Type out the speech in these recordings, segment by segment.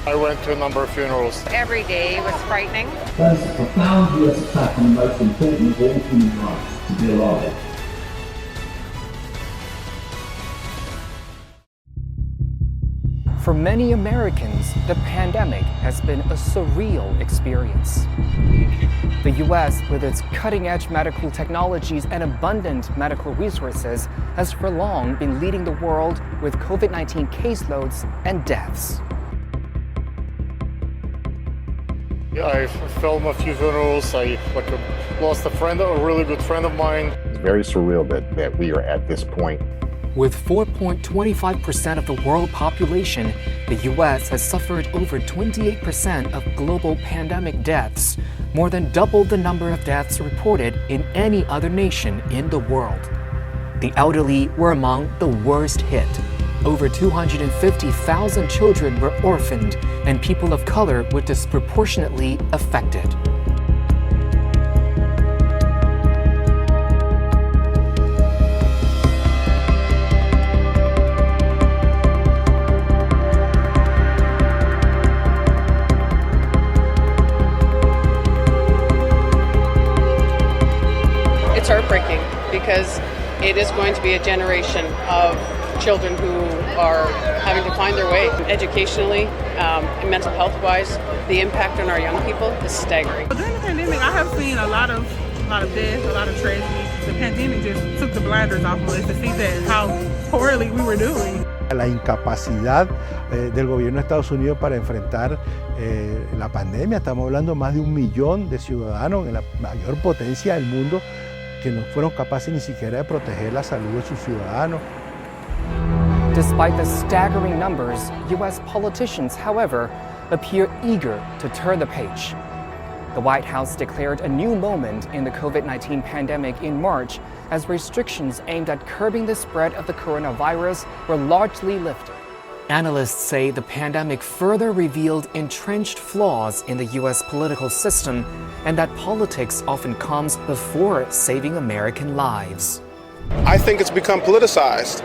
I went to a number of funerals. Every day was frightening. That is a profound U.S. attack on the most important of all human rights, to be alive. For many Americans, the pandemic has been a surreal experience. The U.S., with its cutting-edge medical technologies and abundant medical resources, has for long been leading the world with COVID-19 caseloads and deaths. I filmed a few funerals. I lost a really good friend of mine. It's very surreal that we are at this point. With 4.25% of the world population, the U.S. has suffered over 28% of global pandemic deaths, more than double the number of deaths reported in any other nation in the world. The elderly were among the worst hit. Over 250,000 children were orphaned, and people of color were disproportionately affected. It's heartbreaking because it is going to be a generation of children who are having to find their way educationally, and mental health-wise. The impact on our young people is staggering. During the pandemic, I have seen a lot of death, a lot of tragedy. The pandemic just took the blinders off of us to see that how poorly we were doing. La incapacidad del gobierno de Estados Unidos para enfrentar la pandemia. Estamos hablando de más de 1 millón de ciudadanos en la mayor potencia del mundo que no fueron capaces ni siquiera de proteger la salud de sus ciudadanos. Despite the staggering numbers, U.S. politicians, however, appear eager to turn the page. The White House declared a new moment in the COVID-19 pandemic in March as restrictions aimed at curbing the spread of the coronavirus were largely lifted. Analysts say the pandemic further revealed entrenched flaws in the U.S. political system and that politics often comes before saving American lives. I think it's become politicized,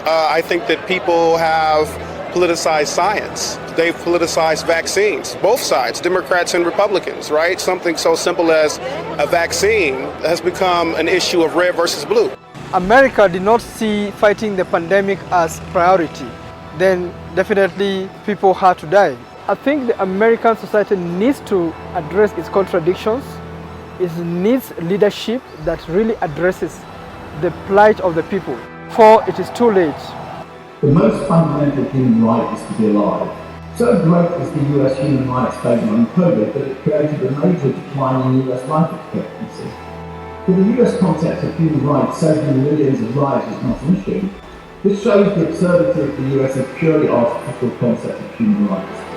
I think that people have politicized science. They've politicized vaccines, both sides, Democrats and Republicans, right? Something so simple as a vaccine has become an issue of red versus blue. America did not see fighting the pandemic as priority. Then definitely people had to die. I think the American society needs to address its contradictions. It needs leadership that really addresses the plight of the people, for it is too late. The most fundamental human right is to be alive. So great is the U.S. human rights statement on COVID that it created a major decline in U.S. life expectancy. For the U.S. concept of human rights, saving millions of lives is not an issue. This shows the absurdity of the U.S.'s purely artificial concept of human rights.